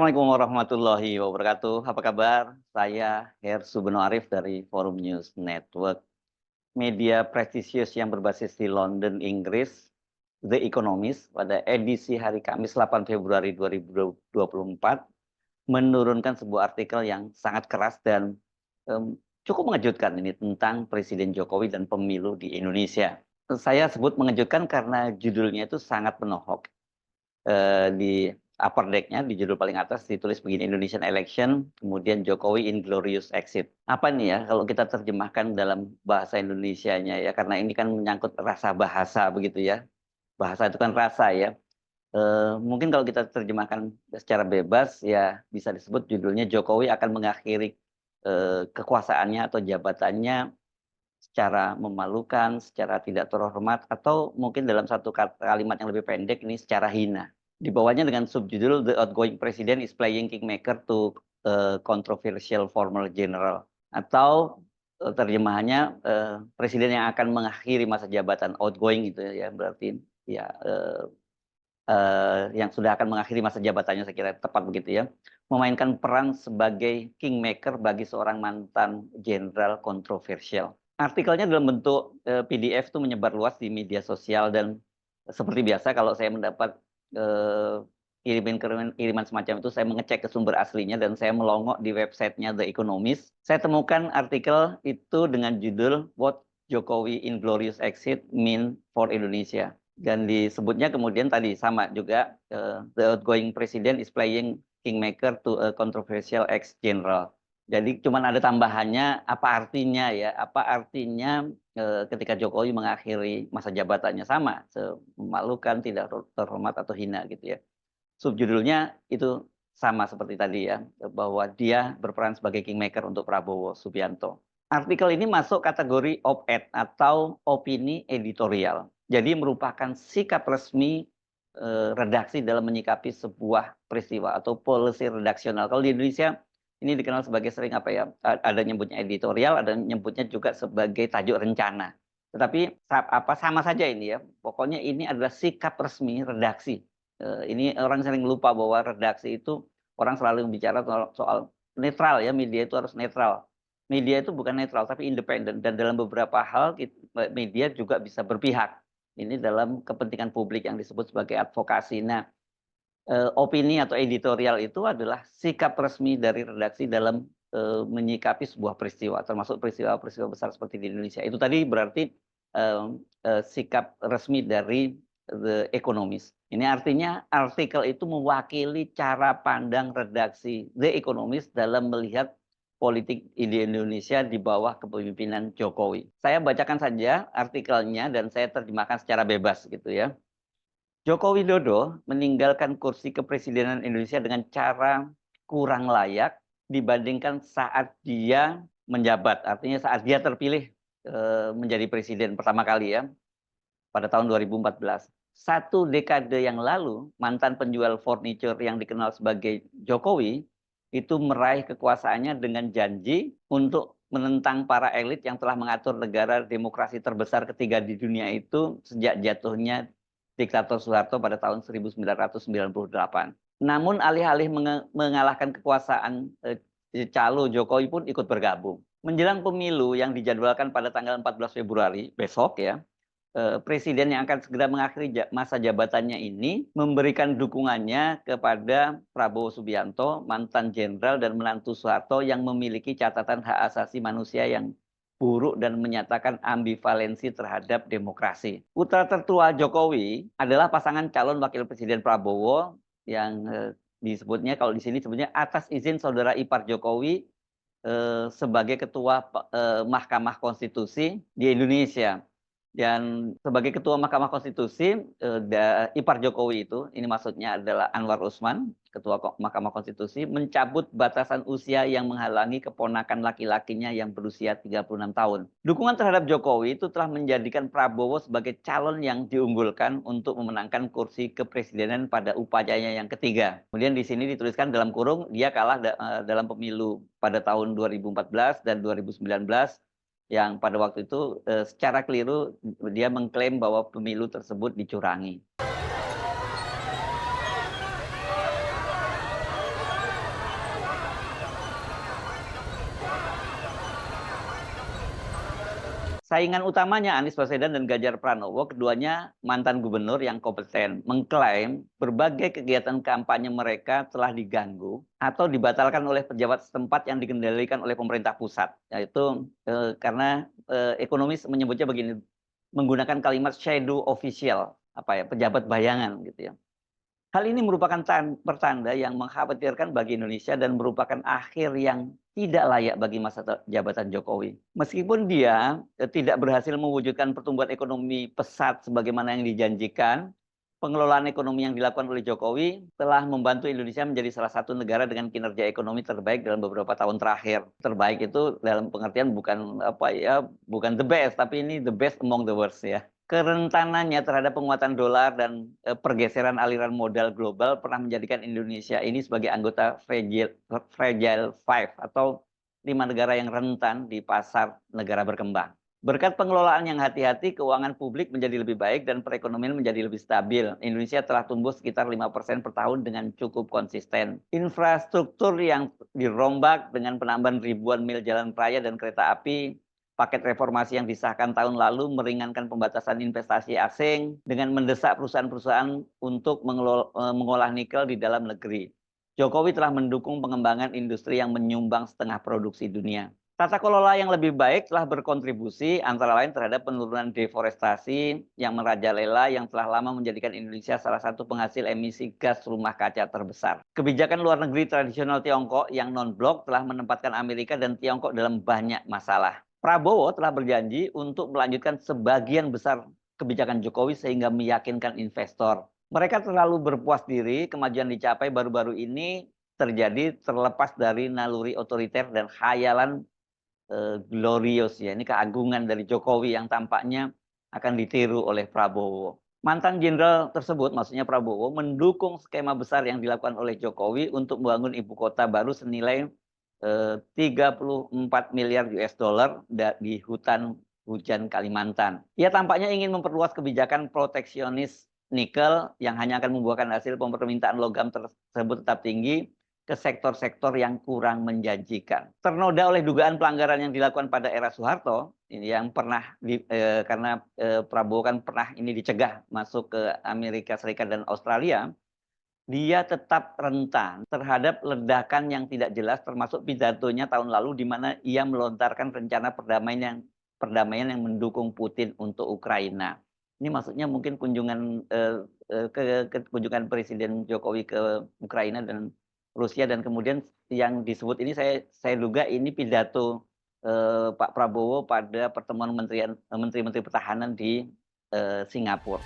Assalamualaikum warahmatullahi wabarakatuh. Apa kabar? Saya Hersu Beno Arif dari Forum News Network, media prestisius yang berbasis di London, Inggris, The Economist, pada edisi hari Kamis 8 Februari 2024 menurunkan sebuah artikel yang sangat keras dan cukup mengejutkan ini tentang Presiden Jokowi dan pemilu di Indonesia. Saya sebut mengejutkan karena judulnya itu sangat menohok. Di upper deck-nya, di judul paling atas ditulis begini, Indonesian Election, kemudian Jokowi Inglorious Exit. Apa nih ya kalau kita terjemahkan dalam bahasa Indonesianya ya, karena ini kan menyangkut rasa bahasa begitu ya. Bahasa itu kan rasa ya. Mungkin kalau kita terjemahkan secara bebas ya bisa disebut judulnya Jokowi akan mengakhiri kekuasaannya atau jabatannya secara memalukan, secara tidak terhormat, atau mungkin dalam satu kalimat yang lebih pendek ini secara hina. Di bawahnya dengan subjudul The Outgoing President is Playing Kingmaker to Controversial Former General, atau terjemahannya presiden yang akan mengakhiri masa jabatan, outgoing itu ya, berarti ya yang sudah akan mengakhiri masa jabatannya, saya kira tepat begitu ya, memainkan peran sebagai kingmaker bagi seorang mantan jenderal kontroversial. Artikelnya dalam bentuk PDF itu menyebar luas di media sosial, dan seperti biasa kalau saya mendapat kiriman semacam itu, saya mengecek ke sumber aslinya dan saya melongok di websitenya The Economist. Saya temukan artikel itu dengan judul What Jokowi Inglorious Exit Mean for Indonesia. Dan disebutnya kemudian tadi sama juga, The Outgoing President is Playing Kingmaker to a Controversial Ex-General. Jadi cuma ada tambahannya, apa artinya ya? Apa artinya ketika Jokowi mengakhiri masa jabatannya, sama, memalukan, tidak terhormat atau hina gitu ya. Subjudulnya itu sama seperti tadi ya, bahwa dia berperan sebagai kingmaker untuk Prabowo Subianto. Artikel ini masuk kategori op-ed atau opini editorial. Jadi merupakan sikap resmi redaksi dalam menyikapi sebuah peristiwa atau policy redaksional. Kalau di Indonesia ini dikenal sebagai sering apa ya, ada nyebutnya editorial, ada nyebutnya juga sebagai tajuk rencana. Tetapi sama saja ini ya, pokoknya ini adalah sikap resmi redaksi. Ini orang sering lupa bahwa redaksi itu orang selalu bicara soal netral ya, media itu harus netral. Media itu bukan netral tapi independen, dan dalam beberapa hal media juga bisa berpihak. Ini dalam kepentingan publik yang disebut sebagai advokasi. Nah, opini atau editorial itu adalah sikap resmi dari redaksi dalam menyikapi sebuah peristiwa, termasuk peristiwa-peristiwa besar seperti di Indonesia. Itu tadi berarti sikap resmi dari The Economist. Ini artinya artikel itu mewakili cara pandang redaksi The Economist dalam melihat politik di Indonesia di bawah kepemimpinan Jokowi. Saya bacakan saja artikelnya dan saya terjemahkan secara bebas gitu ya. Joko Widodo meninggalkan kursi kepresidenan Indonesia dengan cara kurang layak dibandingkan saat dia menjabat, artinya saat dia terpilih menjadi presiden pertama kali ya, pada tahun 2014. Satu dekade yang lalu, mantan penjual furniture yang dikenal sebagai Jokowi itu meraih kekuasaannya dengan janji untuk menentang para elit yang telah mengatur negara demokrasi terbesar ketiga di dunia itu sejak jatuhnya diktator Soeharto pada tahun 1998. Namun alih-alih mengalahkan kekuasaan calo, Jokowi pun ikut bergabung. Menjelang pemilu yang dijadwalkan pada tanggal 14 Februari besok ya, presiden yang akan segera mengakhiri masa jabatannya ini memberikan dukungannya kepada Prabowo Subianto, mantan jenderal dan menantu Soeharto yang memiliki catatan hak asasi manusia yang buruk dan menyatakan ambivalensi terhadap demokrasi. Putra tertua Jokowi adalah pasangan calon wakil presiden Prabowo yang disebutnya, kalau di sini sebutnya atas izin saudara ipar Jokowi sebagai ketua Mahkamah Konstitusi di Indonesia. Dan sebagai ketua Mahkamah Konstitusi, ipar Jokowi itu, ini maksudnya adalah Anwar Usman, ketua Mahkamah Konstitusi, mencabut batasan usia yang menghalangi keponakan laki-lakinya yang berusia 36 tahun. Dukungan terhadap Jokowi itu telah menjadikan Prabowo sebagai calon yang diunggulkan untuk memenangkan kursi kepresidenan pada upayanya yang ketiga. Kemudian di sini dituliskan dalam kurung, dia kalah dalam pemilu pada tahun 2014 dan 2019, yang pada waktu itu secara keliru dia mengklaim bahwa pemilu tersebut dicurangi. Saingan utamanya Anies Baswedan dan Ganjar Pranowo, keduanya mantan gubernur yang kompeten, mengklaim berbagai kegiatan kampanye mereka telah diganggu atau dibatalkan oleh pejabat setempat yang dikendalikan oleh pemerintah pusat. Yaitu karena ekonomis menyebutnya begini, menggunakan kalimat shadow official, pejabat bayangan gitu ya. Hal ini merupakan pertanda yang mengkhawatirkan bagi Indonesia dan merupakan akhir yang tidak layak bagi masa jabatan Jokowi. Meskipun dia tidak berhasil mewujudkan pertumbuhan ekonomi pesat sebagaimana yang dijanjikan, pengelolaan ekonomi yang dilakukan oleh Jokowi telah membantu Indonesia menjadi salah satu negara dengan kinerja ekonomi terbaik dalam beberapa tahun terakhir. Terbaik itu dalam pengertian bukan the best, tapi ini the best among the worst ya. Kerentanannya terhadap penguatan dolar dan pergeseran aliran modal global pernah menjadikan Indonesia ini sebagai anggota Fragile Five atau 5 negara yang rentan di pasar negara berkembang. Berkat pengelolaan yang hati-hati, keuangan publik menjadi lebih baik dan perekonomian menjadi lebih stabil. Indonesia telah tumbuh sekitar 5% per tahun dengan cukup konsisten. Infrastruktur yang dirombak dengan penambahan ribuan mil jalan raya dan kereta api, paket reformasi yang disahkan tahun lalu meringankan pembatasan investasi asing dengan mendesak perusahaan-perusahaan untuk mengolah nikel di dalam negeri. Jokowi telah mendukung pengembangan industri yang menyumbang setengah produksi dunia. Tata kelola yang lebih baik telah berkontribusi antara lain terhadap penurunan deforestasi yang merajalela yang telah lama menjadikan Indonesia salah satu penghasil emisi gas rumah kaca terbesar. Kebijakan luar negeri tradisional Tiongkok yang non-blok telah menempatkan Amerika dan Tiongkok dalam banyak masalah. Prabowo telah berjanji untuk melanjutkan sebagian besar kebijakan Jokowi sehingga meyakinkan investor. Mereka terlalu berpuas diri, kemajuan dicapai baru-baru ini terjadi terlepas dari naluri otoriter dan khayalan glorious ya. Ini keagungan dari Jokowi yang tampaknya akan ditiru oleh Prabowo. Mantan jenderal tersebut, maksudnya Prabowo, mendukung skema besar yang dilakukan oleh Jokowi untuk membangun ibu kota baru senilai 34 miliar US dollar di hutan hujan Kalimantan. Ia tampaknya ingin memperluas kebijakan proteksionis nikel yang hanya akan membuahkan hasil permintaan logam tersebut tetap tinggi ke sektor-sektor yang kurang menjanjikan. Ternoda oleh dugaan pelanggaran yang dilakukan pada era Soeharto, ini yang pernah karena Prabowo kan pernah ini dicegah masuk ke Amerika Serikat dan Australia, dia tetap rentan terhadap ledakan yang tidak jelas, termasuk pidatonya tahun lalu di mana ia melontarkan rencana perdamaian yang mendukung Putin untuk Ukraina. Ini maksudnya mungkin kunjungan Presiden Jokowi ke Ukraina dan Rusia, dan kemudian yang disebut ini saya duga ini pidato Pak Prabowo pada pertemuan menteri-menteri pertahanan di Singapura.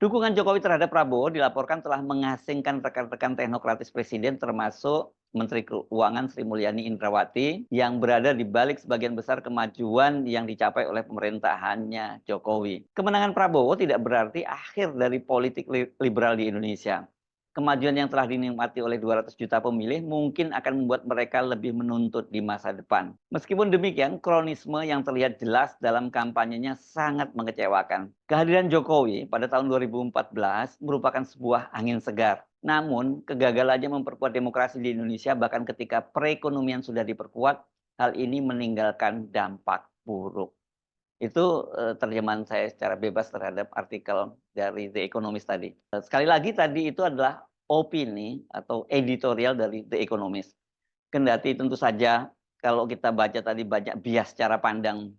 Dukungan Jokowi terhadap Prabowo dilaporkan telah mengasingkan rekan-rekan teknokratis Presiden termasuk Menteri Keuangan Sri Mulyani Indrawati yang berada di balik sebagian besar kemajuan yang dicapai oleh pemerintahannya Jokowi. Kemenangan Prabowo tidak berarti akhir dari politik liberal di Indonesia. Kemajuan yang telah dinikmati oleh 200 juta pemilih mungkin akan membuat mereka lebih menuntut di masa depan. Meskipun demikian, kronisme yang terlihat jelas dalam kampanyenya sangat mengecewakan. Kehadiran Jokowi pada tahun 2014 merupakan sebuah angin segar. Namun, kegagalannya memperkuat demokrasi di Indonesia bahkan ketika perekonomian sudah diperkuat, hal ini meninggalkan dampak buruk. Itu terjemahan saya secara bebas terhadap artikel dari The Economist tadi. Sekali lagi tadi itu adalah opini atau editorial dari The Economist. Kendati tentu saja kalau kita baca tadi banyak bias cara pandang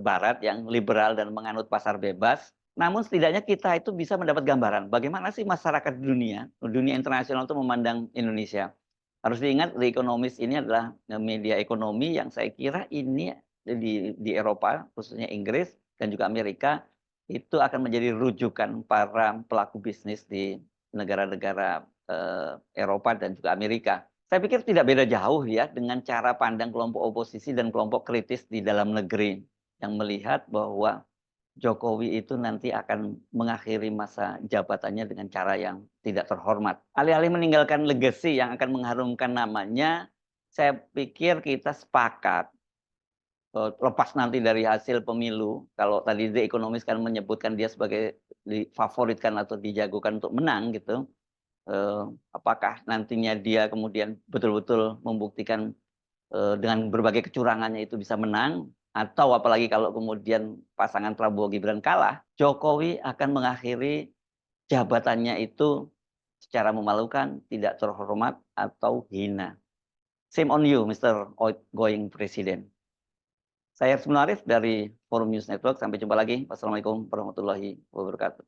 Barat yang liberal dan menganut pasar bebas, namun setidaknya kita itu bisa mendapat gambaran bagaimana sih masyarakat dunia internasional itu memandang Indonesia. Harus diingat The Economist ini adalah media ekonomi yang saya kira ini di Eropa, khususnya Inggris dan juga Amerika, itu akan menjadi rujukan para pelaku bisnis di negara-negara Eropa dan juga Amerika. Saya pikir tidak beda jauh ya dengan cara pandang kelompok oposisi dan kelompok kritis di dalam negeri yang melihat bahwa Jokowi itu nanti akan mengakhiri masa jabatannya dengan cara yang tidak terhormat. Alih-alih meninggalkan legacy yang akan mengharumkan namanya, saya pikir kita sepakat lepas nanti dari hasil pemilu, kalau tadi The Economist kan menyebutkan dia sebagai difavoritkan atau dijagokan untuk menang gitu, apakah nantinya dia kemudian betul-betul membuktikan dengan berbagai kecurangannya itu bisa menang, atau apalagi kalau kemudian pasangan Prabowo Gibran kalah, Jokowi akan mengakhiri jabatannya itu secara memalukan, tidak terhormat atau hina. Shame on you, Mr. Outgoing President. Saya Arif dari Forum News Network. Sampai jumpa lagi. Wassalamualaikum warahmatullahi wabarakatuh.